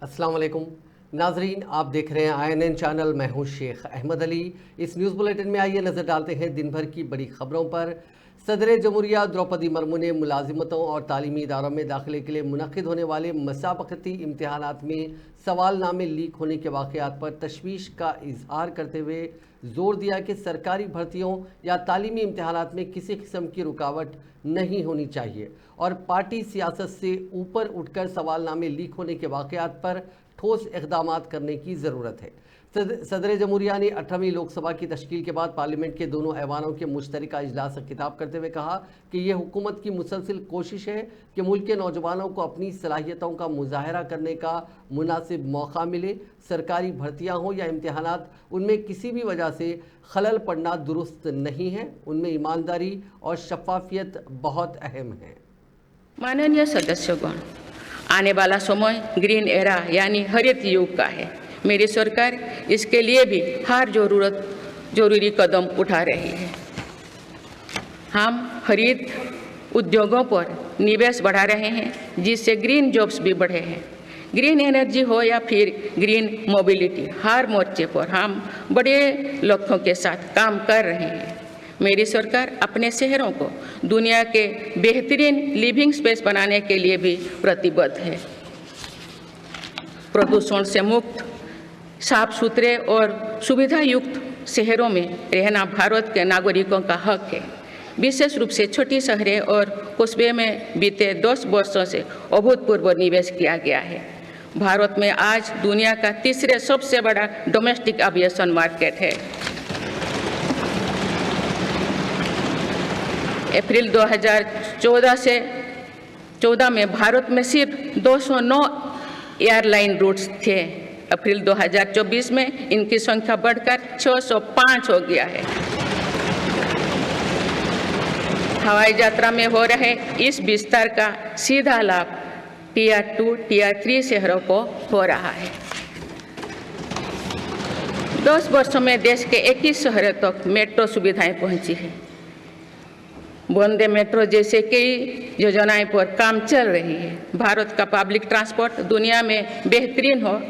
अस्सलाम वालेकुम नाजरीन, आप देख रहे हैं INN चैनल। मैं हूं शेख अहमद अली। इस न्यूज़ बुलेटिन में आइए नज़र डालते हैं दिन भर की बड़ी खबरों पर। सदर जमहूरिया द्रौपदी मुर्मू ने मुलाजिमतों और तालीमी इदारों में दाखिले के लिए मुनक़िद होने वाले मसाबकती इम्तहानात में सवालनामे लीक होने के वाक़यात पर तशवीश का इजहार करते हुए ज़ोर दिया कि सरकारी भर्तियों या तालीमी इम्तहानात में किसी किस्म की रुकावट नहीं होनी चाहिए और पार्टी सियासत से ऊपर उठकर सवालनामे लीक होने के वाक़यात पर ठोस इक़दामात करने की ज़रूरत है। सदर जमहूरिया ने 18वीं लोकसभा की तश्कील के बाद पार्लियामेंट के दोनों ऐवानों के मुश्तरका इजलास से खिताब करते हुए कहा कि यह हुकूमत की मुसलसिल कोशिश है कि मुल्क के नौजवानों को अपनी सलाहियतों का मुजाहरा करने का मुनासिब मौका मिले। सरकारी भर्तियाँ हों या इम्तहानात, उनमें किसी भी वजह से खलल पड़ना दुरुस्त नहीं है। उनमें ईमानदारी और शफाफियत बहुत अहम है। माननीय सदस्यगण, आने वाला समय ग्रीन एरा यानी हरित युग का है। मेरी सरकार इसके लिए भी हर जरूरी कदम उठा रही है। हम हरित उद्योगों पर निवेश बढ़ा रहे हैं, जिससे ग्रीन जॉब्स भी बढ़े हैं। ग्रीन एनर्जी हो या फिर ग्रीन मोबिलिटी, हर मोर्चे पर हम बड़े लक्ष्यों के साथ काम कर रहे हैं। मेरी सरकार अपने शहरों को दुनिया के बेहतरीन लिविंग स्पेस बनाने के लिए भी प्रतिबद्ध है। प्रदूषण से मुक्त, साफ सुथरे और सुविधा युक्त शहरों में रहना भारत के नागरिकों का हक है। विशेष रूप से छोटी शहरें और कस्बे में बीते 10 वर्षों से अभूतपूर्व निवेश किया गया है। भारत में आज दुनिया का तीसरे सबसे बड़ा डोमेस्टिक एविएशन मार्केट है। अप्रैल 2014 में भारत में सिर्फ 209 एयरलाइन रूट्स थे। अप्रैल 2024 में इनकी संख्या बढ़कर 605 हो गया है। हवाई यात्रा में हो रहे इस विस्तार का सीधा लाभ Tier 2, Tier 3 शहरों को हो रहा है। 10 वर्षों में देश के 21 शहरों तक मेट्रो सुविधाएं पहुंची है। वंदे मेट्रो जैसे कई योजनाएं पर काम चल रही है। भारत का पब्लिक ट्रांसपोर्ट दुनिया में बेहतरीन हो,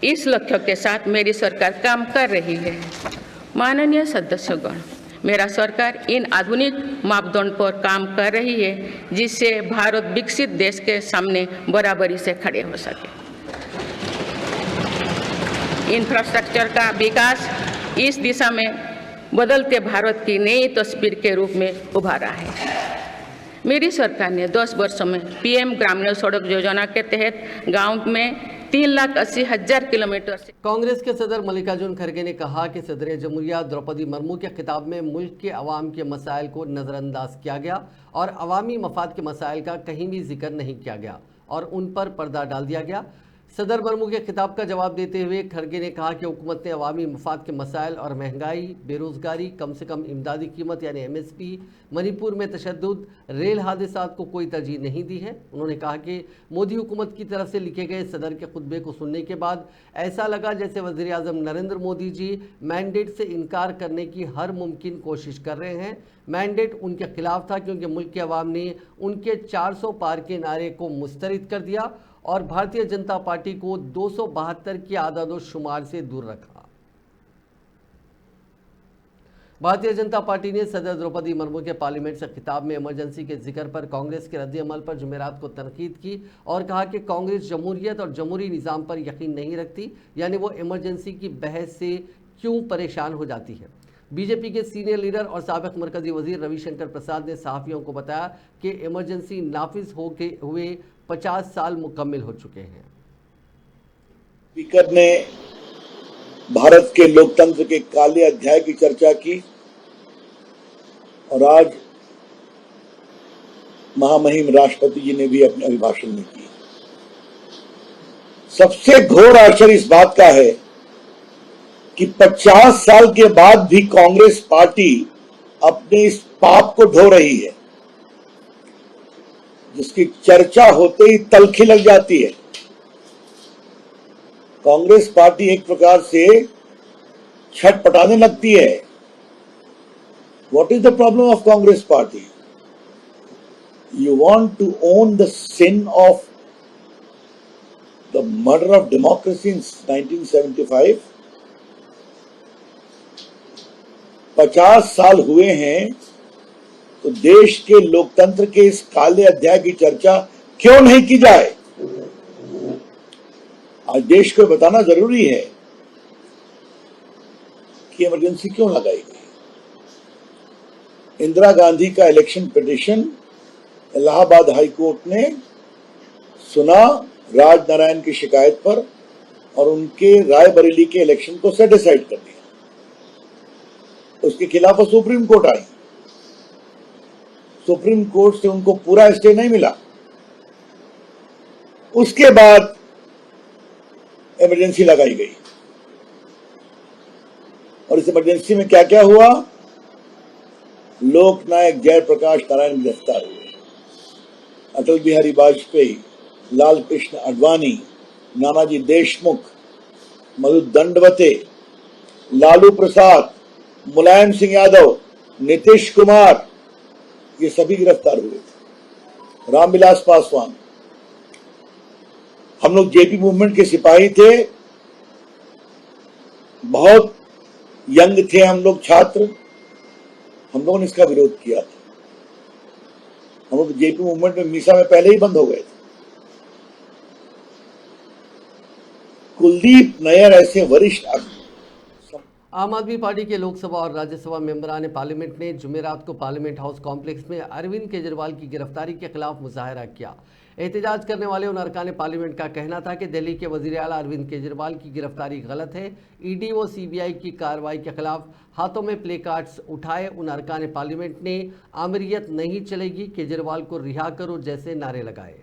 इस लक्ष्य के साथ मेरी सरकार काम कर रही है। माननीय सदस्यगण, मेरा सरकार इन आधुनिक मापदंड पर काम कर रही है, जिससे भारत विकसित देश के सामने बराबरी से खड़े हो सके। इंफ्रास्ट्रक्चर का विकास इस दिशा में बदलते भारत की नई तस्वीर के रूप में उभारा है। मेरी सरकार ने 10 वर्षों में PM ग्रामीण सड़क योजना के तहत गांव में 3,80,000 किलोमीटर से। कांग्रेस के सदर मल्लिकार्जुन खड़गे ने कहा कि सदर जमहूरिया द्रौपदी मुर्मू के खिताब में मुल्क के अवाम के मसाइल को नज़रअंदाज किया गया और अवामी मफाद के मसाइल का कहीं भी जिक्र नहीं किया गया और उन पर पर्दा डाल दिया गया। सदर मुर्मू के खिताब का जवाब देते हुए खड़गे ने कहा कि हुकूमत ने अवामी मफाद के मसाइल और महंगाई, बेरोज़गारी, कम से कम इमदादी कीमत यानी MSP, मणिपुर में तशद्दुद, रेल हादसात को कोई तरजीह नहीं दी है। उन्होंने कहा कि मोदी हुकूमत की तरफ से लिखे गए सदर के खुतबे को सुनने के बाद ऐसा लगा जैसे वज़ीर आज़म नरेंद्र मोदी जी मैंडेट से इनकार करने की हर मुमकिन कोशिश कर रहे हैं। मैंडेट उनके खिलाफ था क्योंकि मुल्क के अवाम ने उनके 400 पार के नारे को मुस्तरद कर दिया और भारतीय जनता पार्टी को 272 की आदाद शुमार से दूर रखा। भारतीय जनता पार्टी ने सदर द्रौपदी मुर्मू के पार्लियामेंट से खिताब में इमरजेंसी के जिक्र पर कांग्रेस के रद्द-ए-अमल पर जुमेरात को तनकीद की और कहा कि कांग्रेस जमहूरियत और जमहूरी निज़ाम पर यकीन नहीं रखती, यानी वो इमरजेंसी की बहस से क्यों परेशान हो जाती है। बीजेपी के सीनियर लीडर और साबिक मरकजी वजीर रविशंकर प्रसाद ने सहाफ़ियों को बताया कि इमरजेंसी नाफिज हुए 50 साल मुकम्मिल हो चुके हैं। स्पीकर ने भारत के लोकतंत्र के काले अध्याय की चर्चा की और आज महामहिम राष्ट्रपति जी ने भी अपने अभिभाषण में की। सबसे घोर आश्चर्य इस बात का है कि 50 साल के बाद भी कांग्रेस पार्टी अपने इस पाप को धो रही है, जिसकी चर्चा होते ही तलखी लग जाती है। कांग्रेस पार्टी एक प्रकार से छटपटाने लगती है। What is the problem of Congress party? You want to own the sin of the murder of democracy in 1975, 50 साल हुए हैं, तो देश के लोकतंत्र के इस काले अध्याय की चर्चा क्यों नहीं की जाए? आज देश को बताना जरूरी है कि इमरजेंसी क्यों लगाई गई। इंदिरा गांधी का election petition Allahabad high court ने सुना राजनारायण की शिकायत पर और उनके रायबरेली के इलेक्शन को सेटिसाइड कर दिया। उसके खिलाफ सुप्रीम कोर्ट आई, सुप्रीम कोर्ट से उनको पूरा स्टे नहीं मिला। उसके बाद इमरजेंसी लगाई गई और इस इमरजेंसी में क्या क्या हुआ? लोकनायक जयप्रकाश नारायण गिरफ्तार हुए, अटल बिहारी वाजपेयी, लाल कृष्ण आडवाणी, नानाजी देशमुख, मधु दंडवते, लालू प्रसाद, मुलायम सिंह यादव, नीतीश कुमार, ये सभी गिरफ्तार हुए। रामविलास पासवान, हम लोग जेपी मूवमेंट के सिपाही थे, बहुत यंग थे हम लोग, छात्र, हम लोगों ने इसका विरोध किया था। हम लोग जेपी मूवमेंट में मीसा में पहले ही बंद हो गए थे। कुलदीप नैयर ऐसे वरिष्ठ आम आदमी पार्टी के लोकसभा और राज्यसभा मेंबरान पार्लियामेंट ने जुमेरात को पार्लियामेंट हाउस कॉम्प्लेक्स में अरविंद केजरीवाल की गिरफ्तारी के खिलाफ मुजाहरा किया। एहतजाज करने वाले उन अरकान पार्लियामेंट का कहना था कि दिल्ली के वजीर आला अरविंद केजरीवाल की गिरफ्तारी गलत है। ईडी व सीबीआई की कार्रवाई के खिलाफ हाथों में प्ले कार्ड्स उठाए उन अरकान पार्लियामेंट ने आमिरियत नहीं चलेगी, केजरीवाल को रिहा करो जैसे नारे लगाए।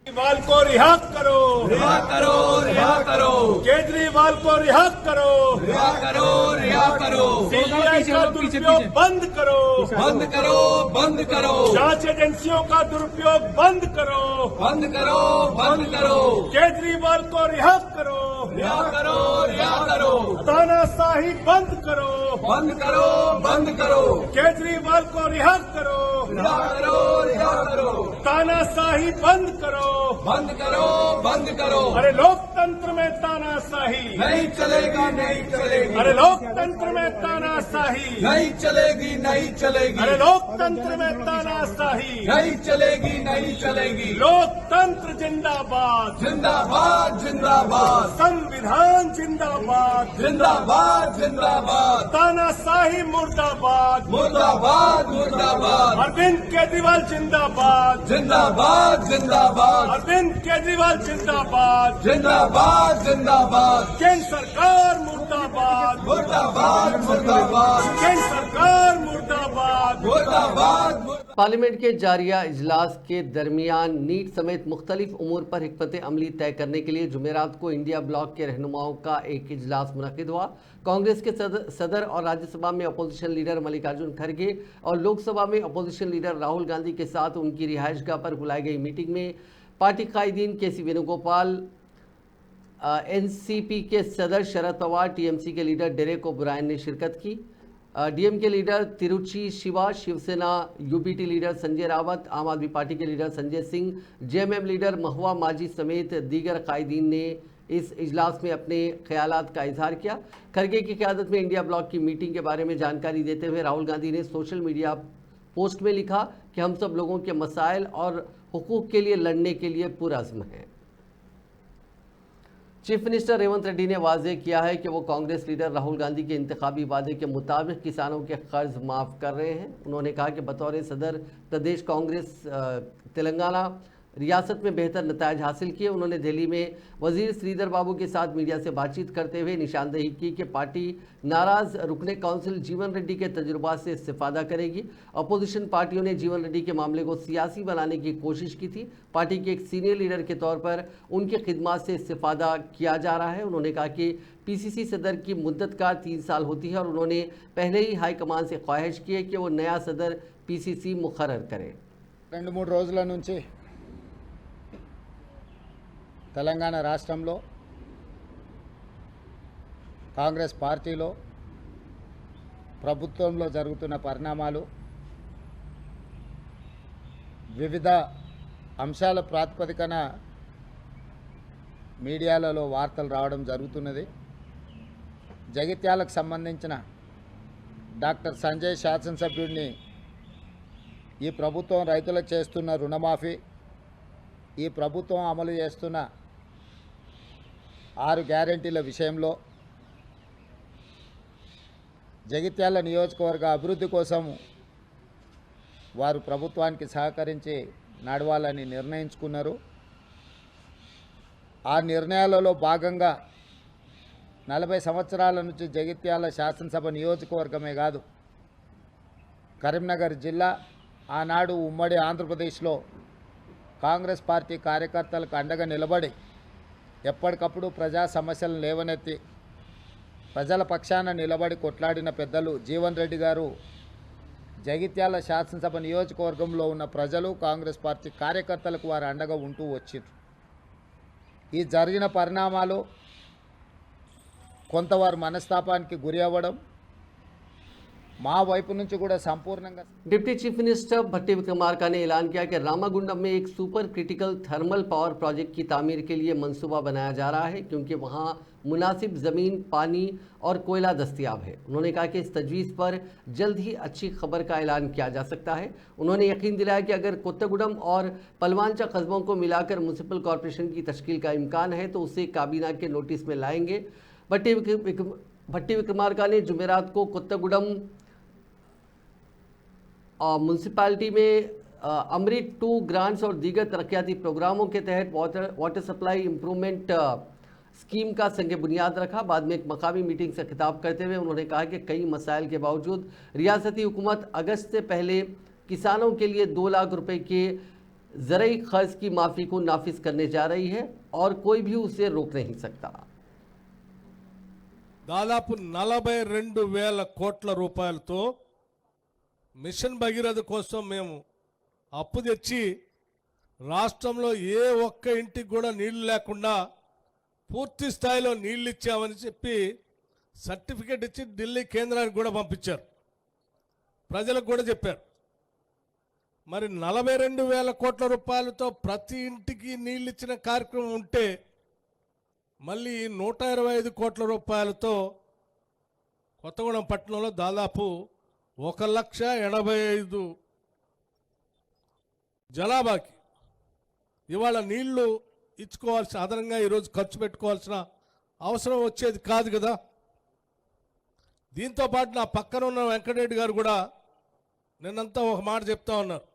केजरीवाल को रिहा करो, रिहा करो, रिहा करो, केजरीवाल को रिहा करो, रिहा करो, रिहा करो, सीबीआई का दुरुपयोग बंद करो, बंद करो, बंद करो, जांच एजेंसियों का दुरुपयोग बंद करो, बंद करो, बंद करो, केजरीवाल को रिहा करो, रिहा करो, रिहा करो, तानाशाही बंद करो, बंद करो, बंद करो, केजरीवाल को रिहा करो, रिहा करो, रिहा करो, तानाशाही बंद करो, बंद करो, बंद करो। अरे लोकतंत्र में तानाशाही नहीं चलेगी, नहीं चलेगी, अरे लोकतंत्र में तानाशाही नहीं चलेगी, नहीं चलेगी, अरे लोकतंत्र में तानाशाही नहीं चलेगी, नहीं चलेगी। लोकतंत्र जिंदाबाद, जिंदाबाद, जिंदाबाद, संविधान जिंदाबाद, जिंदाबाद, जिंदाबाद, तानाशाही मुर्दाबाद, मुर्दाबाद, मुर्दाबाद, अरविंद केजरीवाल जिंदाबाद, जिंदाबाद, जिंदाबाद, अरविंद केजरीवाल जिंदाबाद, जिंदाबाद, जिंदाबाद, केंद्र सरकार मुर्दाबाद, मुर्दाबाद, मुर्दाबाद, केंद्र सरकार मुर्दाबाद, मुर्दाबाद। पार्लियामेंट के जारिया इजलास के दरमियान नीट समेत मुख्तलिफ उमूर पर हिकमत अमली तय करने के लिए जुमेरात को इंडिया ब्लॉक के रहनुमाओं का एक इजलास मुनक्किद हुआ। कांग्रेस के सदर और राज्यसभा में अपोजिशन लीडर मल्लिकार्जुन खड़गे और लोकसभा में अपोजिशन लीडर राहुल गांधी के साथ उनकी रिहाइशगाह पर बुलाई गई मीटिंग में पार्टी कायदीन केसी वेणुगोपाल, एनसीपी के सदर शरद पवार, टीएमसी के लीडर डेरेक ओब्रायन ने शिरकत की। डीएम के leader Tiruchi Siva, Shiv Sena UBT leader Sanjay Raut, Aam Aadmi party के leader Sanjay Singh, JMM leader Mahua Majhi समेत दीगर कायदीन ने इस इजलास में अपने ख्यालात का इजहार किया। खड़गे की क़यादत में इंडिया ब्लॉक की मीटिंग के बारे में जानकारी देते हुए राहुल गांधी ने सोशल मीडिया पोस्ट में लिखा कि हम सब लोगों के मसाइल और हुकूक के लिए लड़ने के लिए पुरअज़्म हैं। चीफ मिनिस्टर रेवंत रेड्डी ने वाज़ेह किया है कि वो कांग्रेस लीडर राहुल गांधी के इंतखाबी वादे के मुताबिक किसानों के कर्ज माफ़ कर रहे हैं। उन्होंने कहा कि बतौर सदर प्रदेश कांग्रेस तेलंगाना रियासत में बेहतर नतायज हासिल किए। उन्होंने दिल्ली में वजीर श्रीधर बाबू के साथ मीडिया से बातचीत करते हुए निशानदेही की कि पार्टी नाराज़ रुकने काउंसिल जीवन रेड्डी के तजुर्बा से इस्तेफादा करेगी। अपोजिशन पार्टियों ने जीवन रेड्डी के मामले को सियासी बनाने की कोशिश की थी। पार्टी के एक सीनियर लीडर के तौर पर उनकी खिदमत से इस्तेफादा किया जा रहा है। उन्होंने कहा कि पीसीसी सदर की मुद्दत का 3 साल होती है और उन्होंने पहले ही हाईकमान से ख्वाहिश की है कि वो नया सदर पीसीसी मुकर्रर करें। 2-3 రోజుల నుంచి తెలంగాణ రాష్ట్రంలో కాంగ్రెస్ పార్టీలో ప్రభుత్వంలో జరుగుతున్న పరిణామాలు వివిధ అంశాల ప్రాతిపదికన మీడియాలలో వార్తలు రావడం జరుగుతున్నది. జగిత్యాలకు సంబంధించిన డాక్టర్ సంజయ్ శాసనసభ్యుడిని ఈ ప్రభుత్వం రైతులకు చేస్తున్న రుణమాఫీ, ఈ ప్రభుత్వం అమలు చేస్తున్న 6 గ్యారెంటీల విషయంలో జగిత్యాల నియోజకవర్గ అభివృద్ధి కోసం వారు ప్రభుత్వానికి సహకరించి నడవాలని నిర్ణయించుకున్నారు. ఆ నిర్ణయాలలో భాగంగా 40 సంవత్సరాల నుంచి జగిత్యాల శాసనసభ నియోజకవర్గమే కాదు, కరీంనగర్ జిల్లా ఆనాడు ఉమ్మడి ఆంధ్రప్రదేశ్లో కాంగ్రెస్ పార్టీ కార్యకర్తలకు అండగా నిలబడి ఎప్పటికప్పుడు ప్రజా సమస్యలను లేవనెత్తి ప్రజల పక్షాన నిలబడి కొట్లాడిన పెద్దలు జీవన్ రెడ్డి గారు జగిత్యాల శాసనసభ నియోజకవర్గంలో ఉన్న ప్రజలు కాంగ్రెస్ పార్టీ కార్యకర్తలకు వారు అండగా ఉంటూ వచ్చిండ్రు. ఈ జరిగిన పరిణామాలు కొంతవారు మనస్తాపానికి గురి అవ్వడం, మా వైపు నుంచి కూడా సంపూర్ణంగా डिप्टी चीफ मिनिस्टर भट्टी विक्रमार्का ने ऐलान किया कि रामागुंडम में एक super critical thermal power project की तामीर के लिए मंसूबा बनाया जा रहा है, क्योंकि वहां मुनासिब ज़मीन, पानी और कोयला दस्तयाब है। उन्होंने कहा कि इस तजवीज़ पर जल्द ही अच्छी खबर का ऐलान किया जा सकता है। उन्होंने यकीन दिलाया कि अगर कोत्तागुडम और पलवांचा कस्बों को मिलाकर म्यूनसिपल कॉरपोरेशन की तश्कील का इम्कान है तो उसे काबीना के नोटिस में लाएंगे। भट्टी विक्रमार्का ने जुमेरात को कोत्तागुडम म्यूनसिपालिटी में अमृत 2 ग्रांट्स और दीगर तरक्याती प्रोग्रामों के तहत वाटर सप्लाई इम्प्रूवमेंट स्कीम का संग बुनियाद रखा। बाद में एक मकामी मीटिंग से खिताब करते हुए उन्होंने कहा कि कई मसाइल के बावजूद रियासती हुकूमत अगस्त से पहले किसानों के लिए 2 लाख रुपए के ज़रई खर्च की माफ़ी को नाफिज करने जा रही है और कोई भी उसे रोक नहीं सकता। దాదాపు 42,000 కోట్ల రూపాయలతో మిషన్ భగీరథ కోసం మేము అప్పు తెచ్చి రాష్ట్రంలో ఏ ఒక్క ఇంటికి కూడా నీళ్లు లేకుండా పూర్తి స్థాయిలో నీళ్లు ఇచ్చామని చెప్పి సర్టిఫికేట్ ఇచ్చి ఢిల్లీ కేంద్రానికి కూడా పంపించారు, ప్రజలకు కూడా చెప్పారు. మరి 42,000 కోట్ల రూపాయలతో ప్రతి ఇంటికి నీళ్ళు ఇచ్చిన కార్యక్రమం ఉంటే మళ్ళీ 125 కోట్ల రూపాయలతో కొత్తగూడెం పట్టణంలో దాదాపు 1,85,000 జనాభాకి ఇవాళ నీళ్లు ఇచ్చుకోవాల్సిన, అదనంగా ఈరోజు ఖర్చు పెట్టుకోవాల్సిన అవసరం వచ్చేది కాదు కదా. దీంతో పాటు నా పక్కన ఉన్న వెంకటరెడ్డి గారు కూడా నిన్నంతా ఒక మాట చెప్తా ఉన్నారు.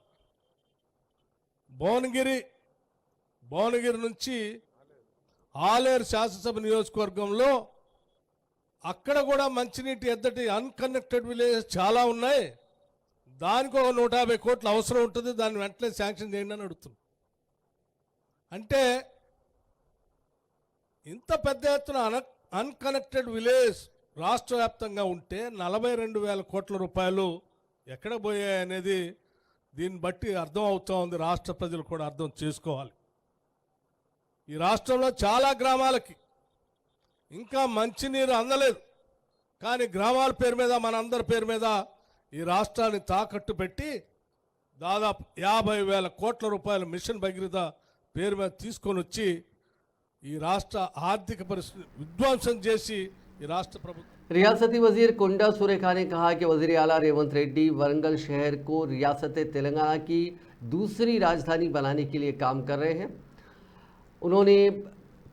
భువనగిరి నుంచి ఆలేరు శాసనసభ నియోజకవర్గంలో అక్కడ కూడా మంచినీటి ఎద్దటి అన్కనెక్టెడ్ విలేజెస్ చాలా ఉన్నాయి, దానికి ఒక 150 కోట్లు అవసరం ఉంటుంది, దాన్ని వెంటనే శాంక్షన్ చేయండి అని అడుగుతుంది. అంటే ఇంత పెద్ద ఎత్తున అన్కనెక్టెడ్ విలేజ్ రాష్ట్ర వ్యాప్తంగా ఉంటే 42,000 కోట్ల రూపాయలు ఎక్కడ పోయాయి అనేది దీన్ని బట్టి అర్థం అవుతూ ఉంది. రాష్ట్ర ప్రజలు కూడా అర్థం చేసుకోవాలి. ఈ రాష్ట్రంలో చాలా గ్రామాలకి ఇంకా మంచినీరు అందలేదు, కానీ గ్రామాల పేరు మీద, మనందరి పేరు మీద ఈ రాష్ట్రాన్ని తాకట్టు పెట్టి దాదాపు 50,000 కోట్ల రూపాయల మిషన్ భగీరథ పేరు మీద తీసుకొని వచ్చి ఈ రాష్ట్ర ఆర్థిక పరిస్థితి విధ్వంసం చేసి ఈ రాష్ట్ర ప్రభుత్వం। रियासती वजीर कुंडा सुरेखा ने कहा कि वजीर आला रेवंत रेड्डी वरंगल शहर को रियासत तेलंगाना की दूसरी राजधानी बनाने के लिए काम कर रहे हैं। उन्होंने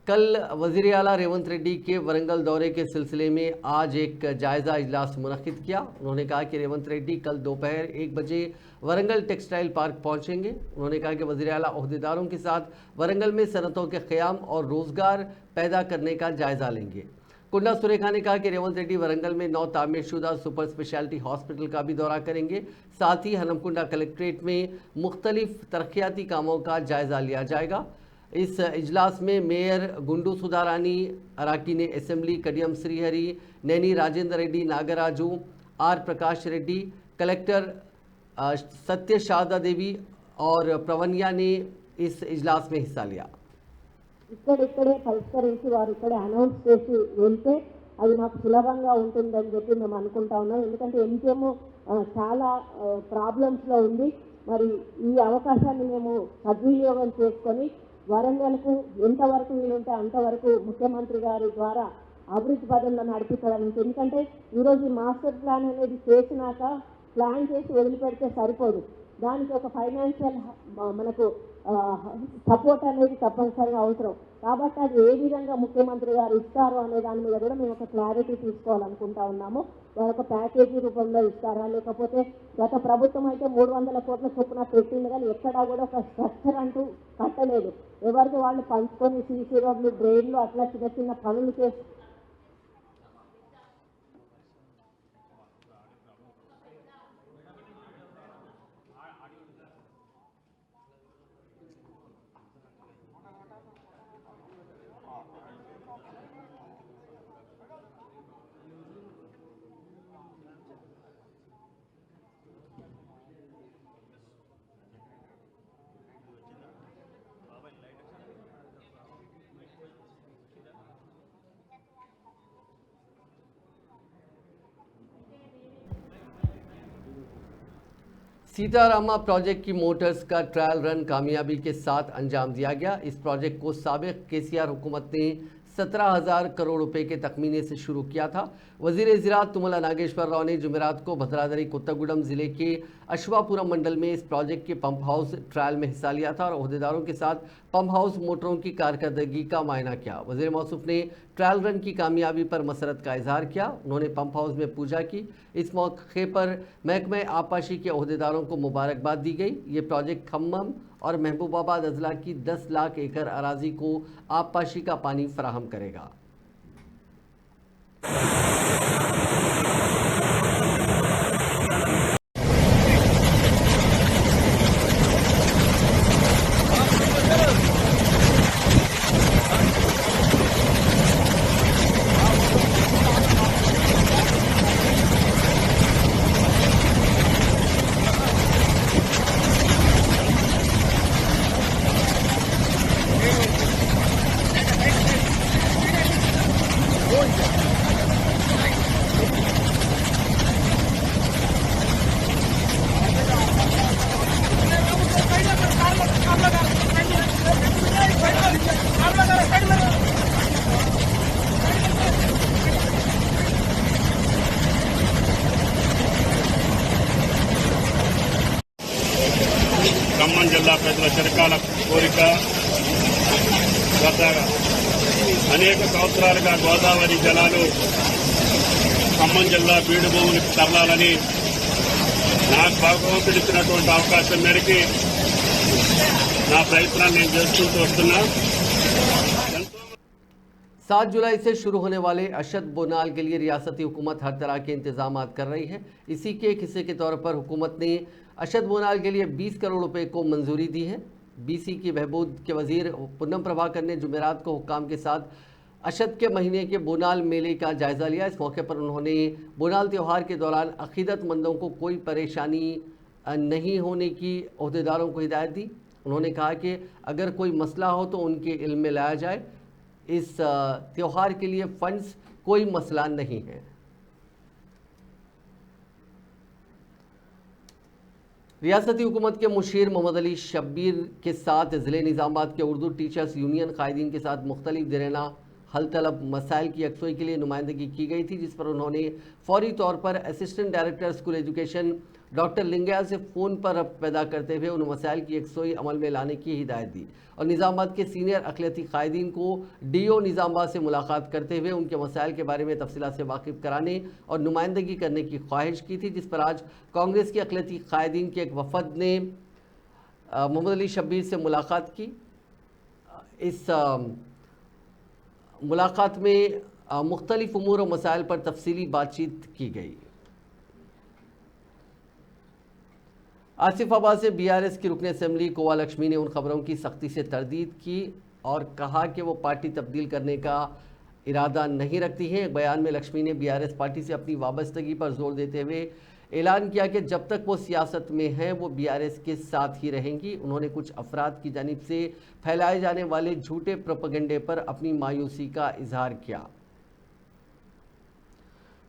कल वजीर आला रेवंत रेड्डी के वरंगल दौरे के सिलसिले में आज एक जायज़ा इजलास मुनक़िद किया। उन्होंने कहा कि रेवंत रेड्डी कल दोपहर 1 बजे वरंगल टेक्सटाइल पार्क पहुंचेंगे। उन्होंने कहा कि वज़ीर आला ओहदेदारों के साथ वरंगल में सनतों के क़याम और रोज़गार पैदा करने का जायज़ा लेंगे। कुंडा सुरेखा ने कहा कि रेवंत रेड्डी वरंगल में 9 तामीरशुदा सुपर स्पेशलिटी हॉस्पिटल का भी दौरा करेंगे। साथ ही हनमकुंडा कलेक्ट्रेट में मुख्तलिफ तरक्याती कामों का जायज़ा लिया जाएगा। इस इजलास में मेयर गुंडू सुधारानी, अराकीन असेंबली कडियम श्रीहरि, नैनी राजेंद्र रेड्डी नागराजू, आर प्रकाश रेड्डी, कलेक्टर सत्य शारदा देवी और प्रवनिया ने इस इजलास में हिस्सा लिया। ఇక్కడే పరిష్కరించి వారు ఇక్కడే అనౌన్స్ చేసి వెళ్తే అది నాకు సులభంగా ఉంటుందని చెప్పి మేము అనుకుంటా ఉన్నాం. ఎందుకంటే ఎంకేం చాలా ప్రాబ్లమ్స్లో ఉంది. మరి ఈ అవకాశాన్ని మేము సద్వినియోగం చేసుకొని వరంగల్కు ఎంతవరకు వీలుంటే అంతవరకు ముఖ్యమంత్రి గారి ద్వారా అభివృద్ధి పదంలో నడిపించడానికి. ఎందుకంటే ఈరోజు మాస్టర్ ప్లాన్ అనేది చేసినాక ప్లాన్ చేసి వదిలిపెడితే సరిపోదు, దానికి ఒక ఫైనాన్షియల్ మనకు సపోర్ట్ అనేది తప్పనిసరిగా అవసరం. కాబట్టి అది ఏ విధంగా ముఖ్యమంత్రి గారు ఇస్తారు అనే దాని మీద కూడా మేము ఒక క్లారిటీ తీసుకోవాలనుకుంటా ఉన్నాము. వారు ఒక ప్యాకేజీ రూపంలో ఇస్తారా, లేకపోతే గత ప్రభుత్వం అయితే 300 కోట్ల చొప్పున పెట్టింది కానీ ఎక్కడా కూడా ఒక స్ట్రక్చర్ అంటూ కట్టలేదు. ఎవరికి వాళ్ళు పంచుకొని సీసీ రోడ్లు, డ్రైన్లు అట్లా చిన్న చిన్న పనులు చేసి सीतारामा प्रोजेक्ट की मोटर्स का ट्रायल रन कामयाबी के साथ अंजाम दिया गया। इस प्रोजेक्ट को साबिक केसीआर हुकूमत ने 17,000 करोड़ रुपए के तखमीने से शुरू किया था। वजीर ज़राअत तुमला नागेश्वर राव ने जुमेरात को भद्रादरी कोत्तागुडम ज़िले के अश्वापुरम मंडल में इस प्रोजेक्ट के पंप हाउस ट्रायल में हिस्सा लिया था और अहदेदारों के साथ पंप हाउस मोटरों की कारकर्दगी का मायना किया। वज़ीर मौसूफ ने ट्रायल रन की कामयाबी पर मसरत का इजहार किया। उन्होंने पंप हाउस में पूजा की। इस मौके पर महकमे आबपाशी के अहदेदारों को मुबारकबाद दी गई। ये प्रोजेक्ट खम्मम और महबूबाबाद अजला की 10 लाख एकड़ अराजी को आबपाशी का पानी फराहम करेगा। ఖమ్మం జిల్లా ప్రజల చిరకాల కోరిక. గత అనేక సంవత్సరాలుగా గోదావరి జలాలు ఖమ్మం జిల్లా బీడు భూములకు తరలాలని నాకు భగవంతుడు ఇచ్చినటువంటి అవకాశం మేరకు నా ప్రయత్నాన్ని నేను చేసుకుంటూ వస్తున్నా. 7 जुलाई से शुरू होने वाले अशद बोनाल के लिए रियासती हुकूमत हर तरह के इंतजाम कर रही है। इसी के एक हिस्से के तौर पर हुकूमत ने अशद बोनाल के लिए 20 करोड़ रुपए को मंजूरी दी है। बीसी की बहबूद के वजीर पूनम प्रभाकर ने जुमेरात को हुक्काम के साथ अशद के महीने के बोनाल मेले का जायज़ा लिया। इस मौके पर उन्होंने बोनाल त्यौहार के दौरान अकीदतमंदों को कोई परेशानी नहीं होने की अहदेदारों को हिदायत दी। उन्होंने कहा कि अगर कोई मसला हो तो उनके इल्म में लाया जाए। इस त्यौहार के लिए फंड्स कोई मसला नहीं है। रियासती हुकूमत के मुशीर मोहम्मद अली शब्बीर के साथ ज़िले निज़ामाबाद के उर्दू टीचर्स यूनियन कायदीन के साथ मुख्तलिफ देराना हल तलब मसाइल की यकसोई के लिए नुमाइंदगी की गई थी, जिस पर उन्होंने फौरी तौर पर assistant director school education doctor Lingayal से फ़ोन पर रब्त पैदा करते हुए उन मसाइल की यकसोई अमल में लाने की हिदायत दी और निज़ामाबाद के सीनियर अक़लियती कायदीन को DO निज़ामाबाद से मुलाकात करते हुए उनके मसाइल के बारे में तफसीलात से वाकिफ़ कराने और नुमाइंदगी करने की ख्वाहिश की थी, जिस पर आज कांग्रेस के अक़लियती कायदीन के एक वफ़द ने मोहम्मद अली शब्बीर से मुलाकात की। इस मुलाकात में मुख्तलिफ उमूर और मसाइल पर तफसीली बातचीत की गई। आसिफाबाद से BRS की रुकन असम्बली कोवा लक्ष्मी ने उन खबरों की सख्ती से तरदीद की और कहा कि वो पार्टी तब्दील करने का इरादा नहीं रखती है। एक बयान में लक्ष्मी ने BRS पार्टी से अपनी वाबस्तगी पर जोर देते हुए ऐलान किया कि जब तक वो सियासत में हैं वो BRS के साथ ही रहेंगी। उन्होंने कुछ अफराद की जानिब से फैलाए जाने वाले झूठे प्रोपेगेंडे पर अपनी मायूसी का इजहार किया।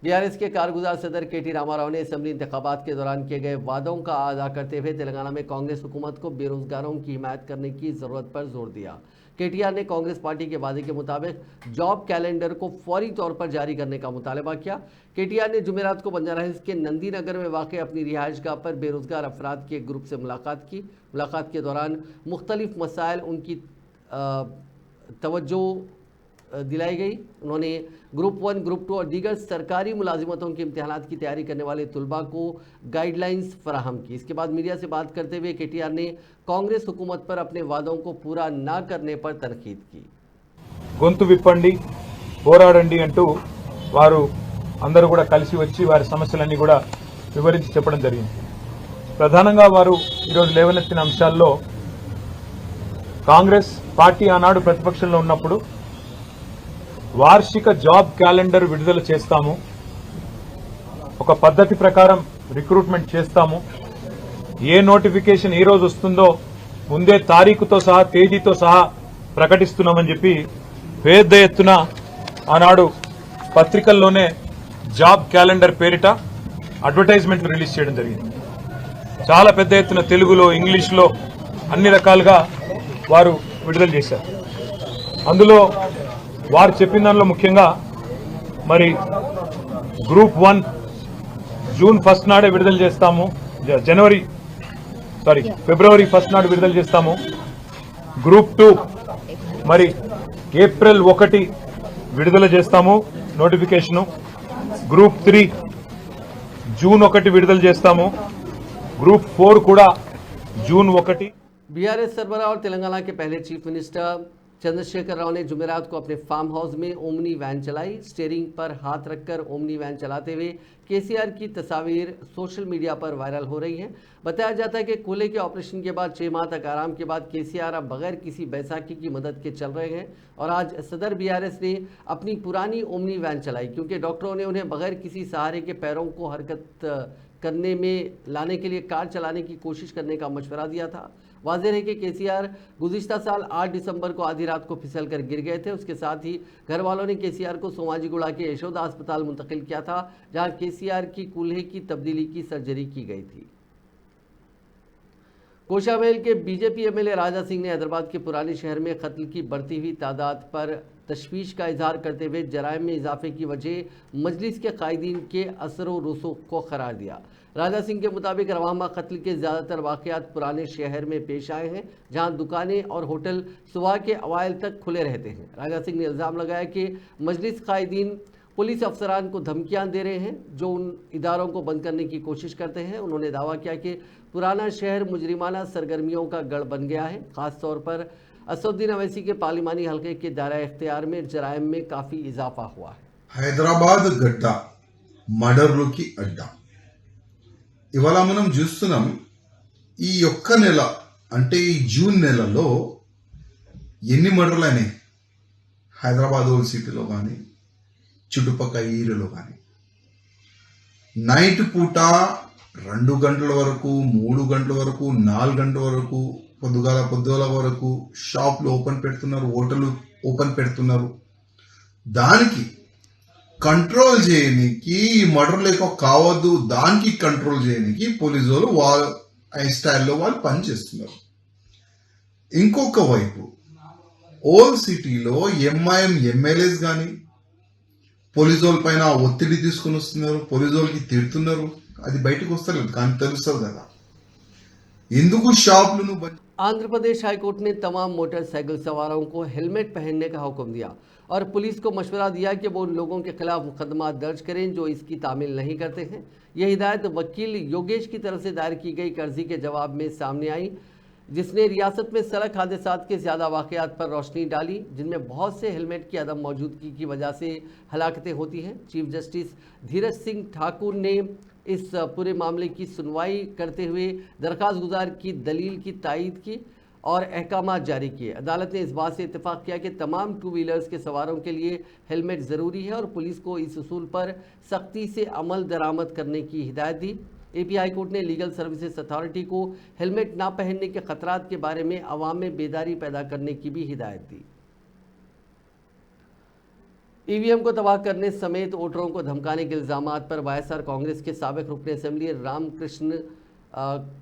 बीआरएस के कारगुजार सदर केटी रामाराव ने असेंबली इंतखाबात के दौरान किए गए वादों का अदा करते हुए तेलंगाना में कांग्रेस हुकूमत को बेरोजगारों की हिमायत करने की जरूरत पर जोर दिया। केटीआर ने कांग्रेस पार्टी के वादे के मुताबिक जॉब कैलेंडर को फौरी तौर पर जारी करने का मुतालबा किया। केटीआर ने जुमेरात को बंजारा हिल्स के नंदी नगर में वाक़ अपनी रिहाइशगाह पर बेरोजगार अफराद के एक ग्रुप से मुलाकात की। मुलाकात के दौरान मुख्तलिफ मसाइल उनकी तवज्जो दिलाई गई। उन्होंने ग्रुप 1, ग्रुप 2 और दीगर सरकारी मुलाजिमतों के इम्तिहानात की तैयारी करने वाले तुलबा को गाइडलाइंस फराहम की। इसके बाद मीडिया से बात करते हुए केटीआर ने कांग्रेस हुकूमत पर अपने वादों को पूरा न करने पर तनकीद की। గొంతు విప్పండి, పోరాడండి అంటూ వారు అందరూ కూడా కలిసి వచ్చి వారి సమస్యలన్నీ కూడా వివరించి చెప్పడం జరిగింది. ప్రధానంగా వారు ఈరోజు లేవనెత్తిన అంశాల్లో కాంగ్రెస్ పార్టీ ఆనాడు ప్రతిపక్షంలో ఉన్నప్పుడు వార్షిక జాబ్ క్యాలెండర్ విడుదల చేస్తాము, ఒక పద్ధతి ప్రకారం రిక్రూట్మెంట్ చేస్తాము, ఏ నోటిఫికేషన్ ఏ రోజు వస్తుందో ముందే తారీఖుతో సహా తేదీతో సహా ప్రకటిస్తున్నామని చెప్పి పెద్ద ఎత్తున ఆనాడు పత్రికల్లోనే జాబ్ క్యాలెండర్ పేరిట అడ్వర్టైజ్మెంట్లు రిలీజ్ చేయడం జరిగింది. చాలా పెద్ద ఎత్తున తెలుగులో, ఇంగ్లీష్లో అన్ని రకాలుగా వారు విడుదల చేశారు. అందులో వారు చెప్పిన దానిలో ముఖ్యంగా మరి గ్రూప్ 1 జూన్ 1 నాడే విడుదల చేస్తాము, ఫిబ్రవరి 1 నాడు విడుదల చేస్తాము. గ్రూప్ 2 మరి ఏప్రిల్ 1 విడుదల చేస్తాము నోటిఫికేషను. గ్రూప్ 3 జూన్ 1 విడుదల చేస్తాము. గ్రూప్ 4 కూడా జూన్ 1. बीआरएस सरबराह और तेलंगाना के पहले चीफ मिनिस्टर चंद्रशेखर राव ने जुमेरात को अपने फार्म हाउस में ओमनी वैन चलाई। स्टीयरिंग पर हाथ रखकर ओमनी वैन चलाते हुए केसीआर की तस्वीर सोशल मीडिया पर वायरल हो रही हैं। बताया जाता है कि कूल्हे के ऑपरेशन के बाद 6 माह तक आराम के बाद केसीआर अब बगैर किसी बैसाखी की मदद के चल रहे हैं और आज सदर बीआरएस ने अपनी पुरानी ओमनी वैन चलाई क्योंकि डॉक्टरों ने उन्हें बगैर किसी सहारे के पैरों को हरकत करने में लाने के लिए कार चलाने की कोशिश करने का मशवरा दिया था। वाज़ेह है कि केसीआर गुज़िश्ता साल 8 दिसंबर को आधी रात को फिसल कर गिर गए थे। उसके साथ ही घर वालों ने केसीआर को सोमाजीगुड़ा के यशोदा अस्पताल मुंतकिल किया था जहां केसीआर की कूल्हे की तब्दीली की सर्जरी की गई थी। कोशामेल के बीजेपी एमएलए राजा सिंह ने हैदराबाद के पुराने शहर में कत्ल की बढ़ती हुई तादाद पर तशवीश का इजहार करते हुए जराइम में इजाफे की वजह मजलिस के कायदीन के असर व रसूख को करार दिया। राजा सिंह के मुताबिक रवामा कत्ल के ज़्यादातर वाक़यात पुराने शहर में पेश आए हैं जहां दुकानें और होटल सुबह के अवाइल तक खुले रहते हैं। राजा सिंह ने इल्ज़ाम लगाया कि मजलिस कायदीन पुलिस अफसरान को धमकियां दे रहे हैं जो उन इदारों को बंद करने की कोशिश करते हैं। उन्होंने दावा किया कि पुराना शहर मुजरिमाना सरगर्मियों का गढ़ बन गया है। ख़ास तौर पर असदुद्दीन अवैसी के पार्लिमानी हल्के के दायरा इख्तियार में जराइम में काफ़ी इजाफा हुआ है। హైదరాబాద్ గడ్డ మర్డర్లకి అడ్డా. ఇవాళ మనం చూస్తున్నాం ఈ ఒక్క నెల అంటే ఈ జూన్ నెలలో ఎన్ని మర్డర్లు అయినాయి హైదరాబాద్ ఓల్డ్ సిటీలో కానీ చుట్టుపక్కల ఏరియాలో కానీ. నైట్ పూట 2 గంటల వరకు 3 గంటల వరకు 4 గంటల వరకు పొద్దుగాల వరకు షాప్లు ఓపెన్ పెడుతున్నారు, హోటల్ ఓపెన్ పెడుతున్నారు. దానికి కంట్రోల్ చేయడానికి ఈ మర్డర్లు ఎక్కువ కావద్దు, దానికి కంట్రోల్ చేయడానికి పోలీసు వాళ్ళు వాళ్ళ స్టైల్లో వాళ్ళు పనిచేస్తున్నారు. ఇంకొక వైపు ఓల్డ్ సిటీలో ఎంఐఎం ఎమ్మెల్యేస్ కానీ పోలీసు వాళ్ళ పైన ఒత్తిడి తీసుకుని వస్తున్నారు, పోలీసు వాళ్ళకి తిడుతున్నారు. అది బయటకు వస్తలేదు కానీ తెలుస్తుంది కదా ఎందుకు షాపులను. आंध्र प्रदेश हाईकोर्ट ने तमाम मोटरसाइकिल सवारों को हेलमेट पहनने का हुक्म दिया और पुलिस को मशवरा दिया कि वो उन लोगों के खिलाफ मुकदमा दर्ज करें जो इसकी तामील नहीं करते हैं। यह हिदायत वकील योगेश की तरफ से दायर की गई अर्जी के जवाब में सामने आई जिसने रियासत में सड़क हादसात के ज़्यादा वाक़यात पर रोशनी डाली जिनमें बहुत से हेलमेट की अदम मौजूदगी की वजह से हलाकतें होती हैं। चीफ जस्टिस धीरज सिंह ठाकुर ने इस पूरे मामले की सुनवाई करते हुए दरख्वास्त गुजार की दलील की तायीद की और अहकामात जारी किए। अदालत ने इस बात से इत्तेफाक किया कि तमाम 2 व्हीलर्स के सवारों के लिए हेलमेट ज़रूरी है और पुलिस को इस उसूल पर सख्ती से अमल दरामद करने की हिदायत दी। एपी हाई कोर्ट ने लीगल सर्विसेज अथॉरिटी को हेलमेट ना पहनने के खतरात के बारे में अवाम में बेदारी पैदा करने की भी हिदायत दी। ईवीएम को तबाह करने समेत वोटरों को धमकाने के इल्जामात पर वाईएसआर कांग्रेस के साबिक रुकन असेंबली रामकृष्ण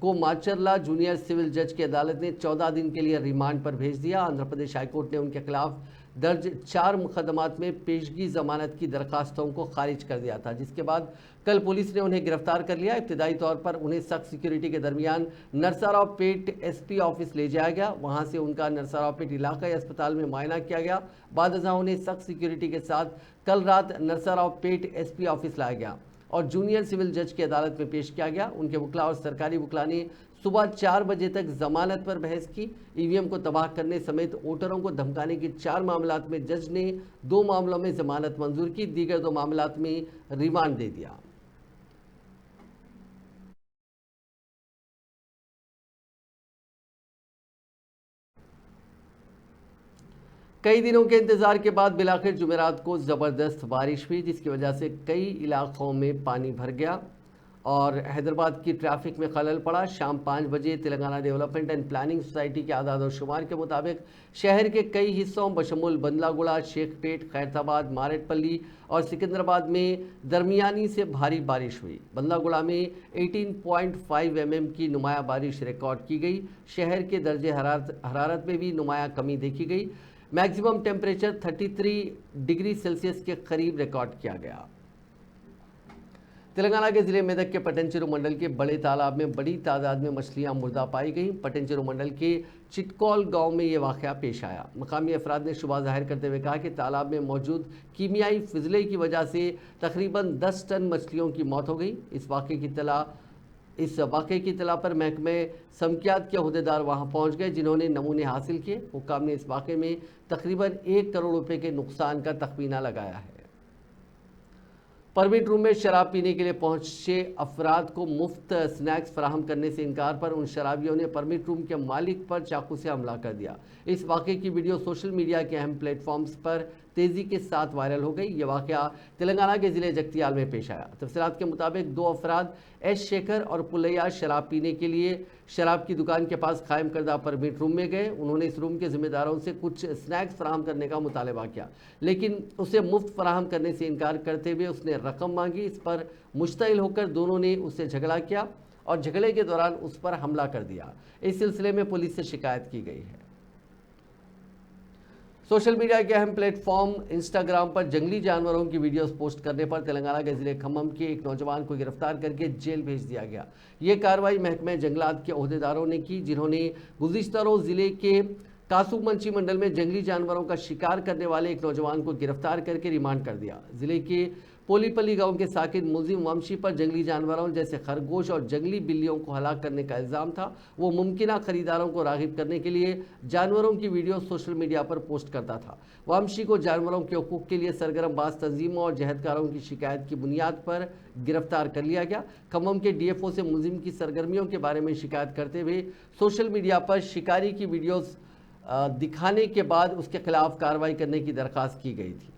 को माचरला जूनियर सिविल जज की अदालत ने 14 दिन के लिए रिमांड पर भेज दिया। आंध्र प्रदेश हाईकोर्ट ने उनके खिलाफ दर्ज 4 मुकदमात में पेशगी जमानत की दरखास्तों को खारिज कर दिया था, जिसके बाद कल पुलिस ने उन्हें गिरफ्तार कर लिया। इब्तदाई तौर पर उन्हें सख्त सिक्योरिटी के दरमियान नरसराव पेट एसपी ऑफिस ले जाया गया। वहां से उनका नरसराव पेट इलाकाई अस्पताल में मुआयना किया गया। बाद उन्हें सख्त सिक्योरिटी के साथ कल रात नरसराव पेट एसपी ऑफिस लाया गया और जूनियर सिविल जज की अदालत में पेश किया गया। उनके वकला और सरकारी वकला ने सुबह 4 बजे तक जमानत पर बहस की। ईवीएम को तबाह करने समेत वोटरों को धमकाने की 4 मामलात में जज ने 2 मामलों में जमानत मंजूर की, दीगर 2 मामलात में रिमांड दे दिया। कई दिनों के इंतजार के बाद बिलाखिर जुमेरात को ज़बरदस्त बारिश हुई, जिसकी वजह से कई इलाकों में पानी भर गया और हैदराबाद की ट्रैफिक में खलल पड़ा। शाम 5 बजे Telangana development and planning society के आदाद और शुमार के मुताबिक शहर के कई हिस्सों बशमुल बंदलागुड़ा, शेखपेट, खैरताबाद, मारेटपल्ली और सिकंदराबाद में दरमियानी से भारी बारिश हुई। बंदलागुड़ा में 18.5 mm की नुमाया बारिश रिकॉर्ड की गई। शहर के दर्जे हरारत में भी नुमाया कमी देखी गई। मैक्सिमम टेम्परेचर 33 डिग्री सेल्सियस के करीब रिकॉर्ड किया गया। तेलंगाना के जिले मेदक के पटनचेरू मंडल के बड़े तालाब में बड़ी तादाद में मछलियां मुर्दा पाई गईं। पटनचेरू मंडल के चिटकौल गांव में ये वाक़या पेश आया। मकामी अफराद ने शुबा जाहिर करते हुए कहा कि तालाब में मौजूद कीमियाई फिजले की वजह से तकरीबन 10 टन मछलियों की मौत हो गई। इस वाक़े की इतला पर महकमे समकियात के अहदेदार वहां पहुंच गए, जिन्होंने नमूने हासिल किए। हुक्काम ने इस वाक़े में तकरीबन 1 करोड़ रुपए के नुकसान का तखमीना लगाया है। परमिट रूम में शराब पीने के लिए पहुंचे अफराद को मुफ्त स्नैक्स फराहम करने से इनकार पर उन शराबियों ने परमिट रूम के मालिक पर चाकू से हमला कर दिया। इस वाक़े की वीडियो सोशल मीडिया के अहम प्लेटफॉर्म्स पर तेज़ी के साथ वायरल हो गई। यह वाक़या तेलंगाना के ज़िले जगतियाल में पेश आया। तफसीलात के मुताबिक 2 अफराद एस शेखर और पुलैया शराब पीने के लिए शराब की दुकान के पास कायम करदा परमिट रूम में गए। उन्होंने इस रूम के जिम्मेदारों से कुछ स्नैक्स फराहम करने का मुतालबा किया, लेकिन उसे मुफ्त फराहम करने से इनकार करते हुए उसने रकम मांगी। इस पर मुश्तइल होकर दोनों ने उससे झगड़ा किया और झगड़े के दौरान उस पर हमला कर दिया। इस सिलसिले में पुलिस से शिकायत की गई है। सोशल मीडिया के अहम प्लेटफॉर्म इंस्टाग्राम पर जंगली जानवरों की वीडियोस पोस्ट करने पर तेलंगाना के जिले खम्मम के एक नौजवान को गिरफ्तार करके जेल भेज दिया गया। ये कार्रवाई महकमे जंगलात के अहदेदारों ने की, जिन्होंने गुज़िश्ता रोज़ जिले के कासूमंची मंडल में जंगली जानवरों का शिकार करने वाले एक नौजवान को गिरफ्तार करके रिमांड कर दिया। जिले के पोलीपल्ली गांव के साकिन मुलजिम वंशी पर जंगली जानवरों जैसे खरगोश और जंगली बिल्लियों को हलाक करने का इल्ज़ाम था। वो मुमकिना खरीदारों को राग़िब करने के लिए जानवरों की वीडियो सोशल मीडिया पर पोस्ट करता था। वंशी को जानवरों के हकूक़ के लिए सरगर्म बाज़ तंजीमों और जहदकारों की शिकायत की बुनियाद पर गिरफ्तार कर लिया गया। खम्मम के DFO से मुलजिम की सरगर्मियों के बारे में शिकायत करते हुए सोशल मीडिया पर शिकारी की वीडियोज़ दिखाने के बाद उसके खिलाफ कार्रवाई करने की दरख्वास्त की गई थी।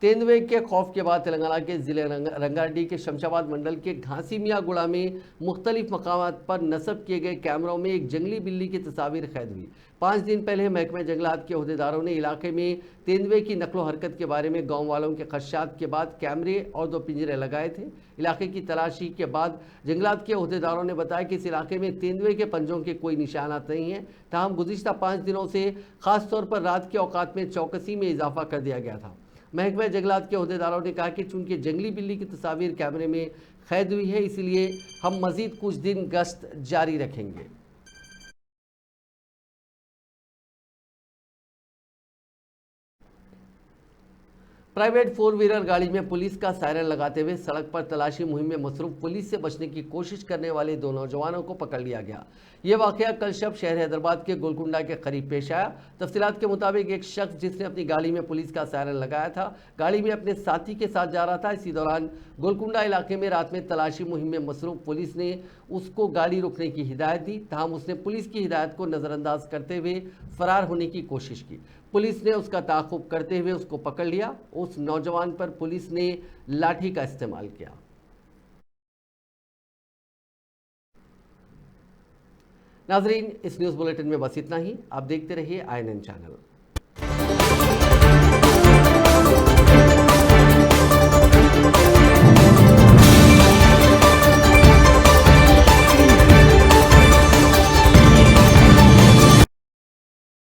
तेंदुए के खौफ के बाद तेलंगाना के जिले रंगारेड्डी के शमशाबाद मंडल के घासी मियागुड़ा में मुख्तलिफ मकामात पर नस्ब किए गए कैमरों में एक जंगली बिल्ली की तस्वीर कैद हुई। 5 दिन पहले महकमे जंगलात के अहदेदारों ने इलाके में तेंदुए की नकलो हरकत के बारे में गाँव वालों के खदशात के बाद कैमरे और 2 पिंजरे लगाए थे। इलाके की तलाशी के बाद जंगलात के अहदेदारों ने बताया कि इस इलाके में तेंदुए के पंजों के कोई निशानात नहीं हैं। ताहम गुज़िश्ता 5 दिनों से खासतौर पर रात के औकात में चौकसी में इजाफा कर दिया गया था। महकमा जंगलात के अहदेदारों ने कहा कि चूंकि जंगली बिल्ली की तस्वीर कैमरे में कैद हुई है, इसलिए हम मजीद कुछ दिन गश्त जारी रखेंगे। प्राइवेट 4 व्हीलर गाड़ी में पुलिस का सायरन लगाते हुए सड़क पर तलाशी मुहिम में मसरूफ पुलिस से बचने की कोशिश करने वाले 2 नौजवानों को पकड़ लिया गया। ये वाकया कल शब शहर हैदराबाद के गोलकुंडा के करीब पेश आया। तफसीलात के मुताबिक एक शख्स जिसने अपनी गाड़ी में पुलिस का सायरन लगाया था, गाड़ी में अपने साथी के साथ जा रहा था। इसी दौरान गोलकुंडा इलाके में रात में तलाशी मुहिम में मसरूफ पुलिस ने उसको गाड़ी रोकने की हिदायत दी। ताहम उसने पुलिस की हिदायत को नज़रअंदाज करते हुए फरार होने की कोशिश की। पुलिस ने उसका ताक़ुब करते हुए उसको पकड़ लिया। उस नौजवान पर पुलिस ने लाठी का इस्तेमाल किया। नाजरीन, इस न्यूज़ बुलेटिन में बस इतना ही। आप देखते रहिए INN चैनल।